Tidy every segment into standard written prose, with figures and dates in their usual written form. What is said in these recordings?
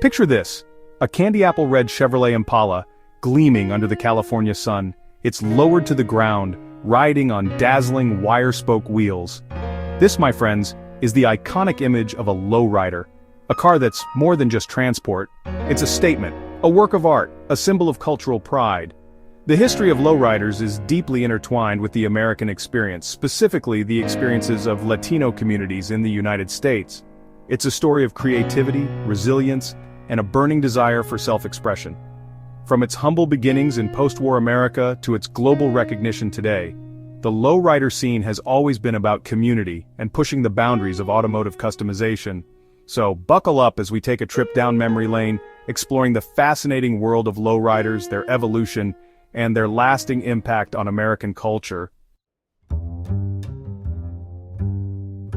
Picture this, a candy apple red Chevrolet Impala, gleaming under the California sun. It's lowered to the ground, riding on dazzling wire-spoke wheels. This, my friends, is the iconic image of a lowrider. A car that's more than just transport. It's a statement, a work of art, a symbol of cultural pride. The history of lowriders is deeply intertwined with the American experience, specifically the experiences of Latino communities in the United States. It's a story of creativity, resilience, and a burning desire for self-expression. From its humble beginnings in post-war America to its global recognition today, the lowrider scene has always been about community and pushing the boundaries of automotive customization. So buckle up as we take a trip down memory lane, exploring the fascinating world of lowriders, their evolution, and their lasting impact on American culture.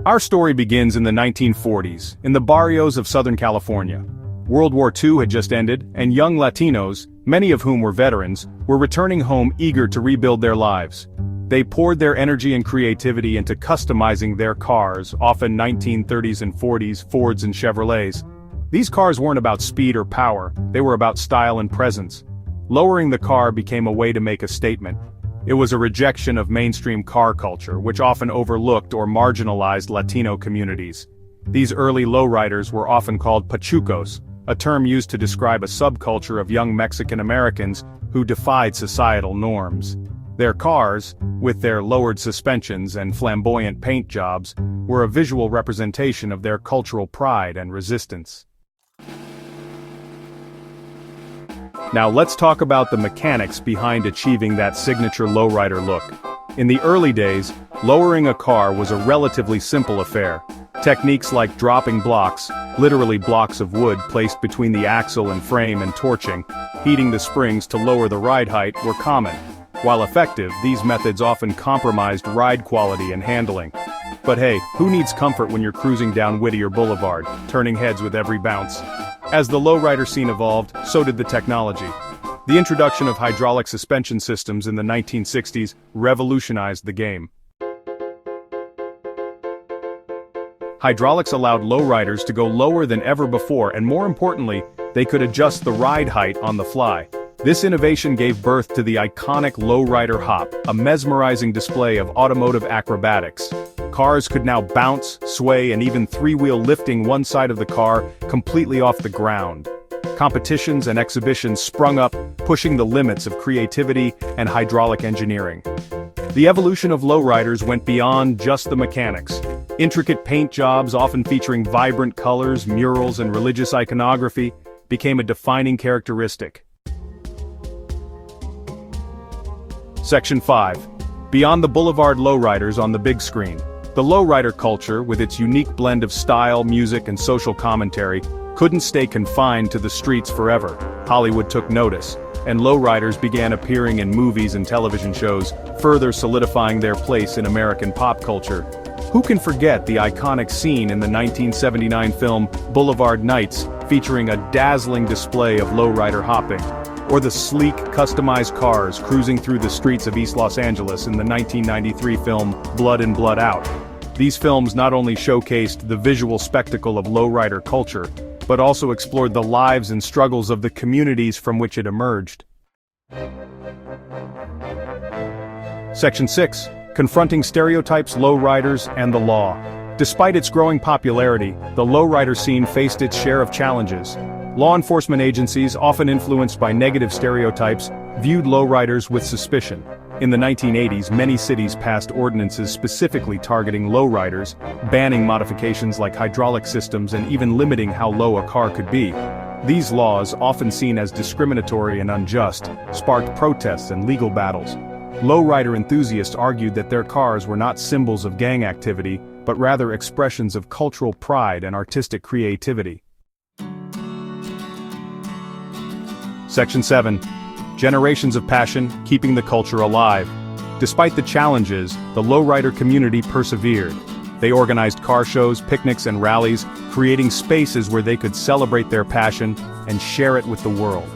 Our story begins in the 1940s, in the barrios of Southern California. World War II had just ended, and young Latinos, many of whom were veterans, were returning home eager to rebuild their lives. They poured their energy and creativity into customizing their cars, often 1930s and 40s Fords and Chevrolets. These cars weren't about speed or power, they were about style and presence. Lowering the car became a way to make a statement. It was a rejection of mainstream car culture, which often overlooked or marginalized Latino communities. These early lowriders were often called pachucos, a term used to describe a subculture of young Mexican Americans who defied societal norms. Their cars, with their lowered suspensions and flamboyant paint jobs, were a visual representation of their cultural pride and resistance. Now let's talk about the mechanics behind achieving that signature lowrider look. In the early days, lowering a car was a relatively simple affair. Techniques like dropping blocks, literally blocks of wood placed between the axle and frame, and torching, heating the springs to lower the ride height were common. While effective, these methods often compromised ride quality and handling. But hey, who needs comfort when you're cruising down Whittier Boulevard, turning heads with every bounce? As the lowrider scene evolved, so did the technology. The introduction of hydraulic suspension systems in the 1960s revolutionized the game. Hydraulics allowed lowriders to go lower than ever before, and more importantly, they could adjust the ride height on the fly. This innovation gave birth to the iconic lowrider hop, a mesmerizing display of automotive acrobatics. Cars could now bounce, sway, and even three-wheel lifting one side of the car completely off the ground. Competitions and exhibitions sprung up, pushing the limits of creativity and hydraulic engineering. The evolution of lowriders went beyond just the mechanics. Intricate paint jobs, often featuring vibrant colors, murals, and religious iconography, became a defining characteristic. Section 5. Beyond the boulevard lowriders on the big screen. The lowrider culture, with its unique blend of style, music, and social commentary, couldn't stay confined to the streets forever. Hollywood took notice, and lowriders began appearing in movies and television shows, further solidifying their place in American pop culture. Who can forget the iconic scene in the 1979 film Boulevard Nights, featuring a dazzling display of lowrider hopping? Or the sleek, customized cars cruising through the streets of East Los Angeles in the 1993 film Blood In, Blood Out. These films not only showcased the visual spectacle of lowrider culture, but also explored the lives and struggles of the communities from which it emerged. Section 6. Confronting stereotypes, lowriders, and the law. Despite its growing popularity, the lowrider scene faced its share of challenges. Law enforcement agencies, often influenced by negative stereotypes, viewed lowriders with suspicion. In the 1980s, many cities passed ordinances specifically targeting lowriders, banning modifications like hydraulic systems and even limiting how low a car could be. These laws, often seen as discriminatory and unjust, sparked protests and legal battles. Lowrider enthusiasts argued that their cars were not symbols of gang activity, but rather expressions of cultural pride and artistic creativity. Section 7. Generations of passion, keeping the culture alive. Despite the challenges, the lowrider community persevered. They organized car shows, picnics, and rallies, creating spaces where they could celebrate their passion and share it with the world.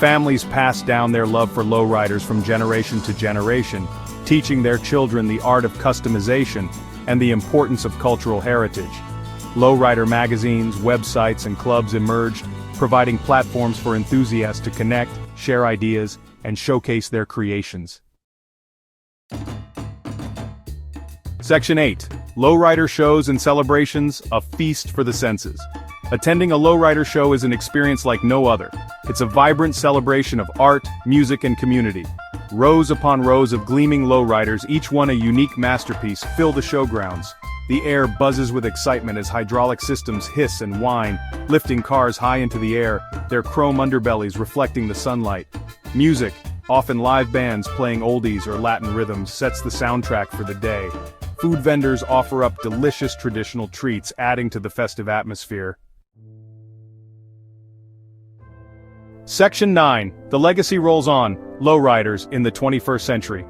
Families passed down their love for lowriders from generation to generation, teaching their children the art of customization and the importance of cultural heritage. Lowrider magazines, websites, and clubs emerged, providing platforms for enthusiasts to connect, share ideas, and showcase their creations. Section 8. Lowrider shows and celebrations, a feast for the senses. Attending a lowrider show is an experience like no other. It's a vibrant celebration of art, music, and community. Rows upon rows of gleaming lowriders, each one a unique masterpiece, fill the showgrounds. The air buzzes with excitement as hydraulic systems hiss and whine, lifting cars high into the air, their chrome underbellies reflecting the sunlight. Music, often live bands playing oldies or Latin rhythms, sets the soundtrack for the day. Food vendors offer up delicious traditional treats, adding to the festive atmosphere. Section 9. The legacy rolls on, lowriders in the 21st century.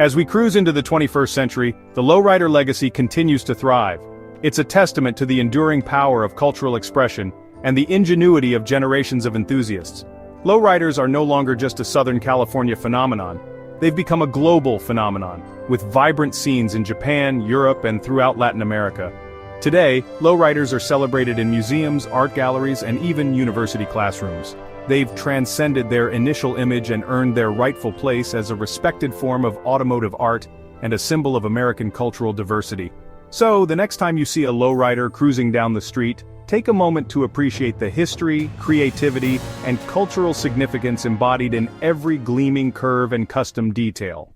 As we cruise into the 21st century, the lowrider legacy continues to thrive. It's a testament to the enduring power of cultural expression and the ingenuity of generations of enthusiasts. Lowriders are no longer just a Southern California phenomenon. They've become a global phenomenon, with vibrant scenes in Japan, Europe, and throughout Latin America. Today, lowriders are celebrated in museums, art galleries, and even university classrooms. They've transcended their initial image and earned their rightful place as a respected form of automotive art and a symbol of American cultural diversity. So, the next time you see a lowrider cruising down the street, take a moment to appreciate the history, creativity, and cultural significance embodied in every gleaming curve and custom detail.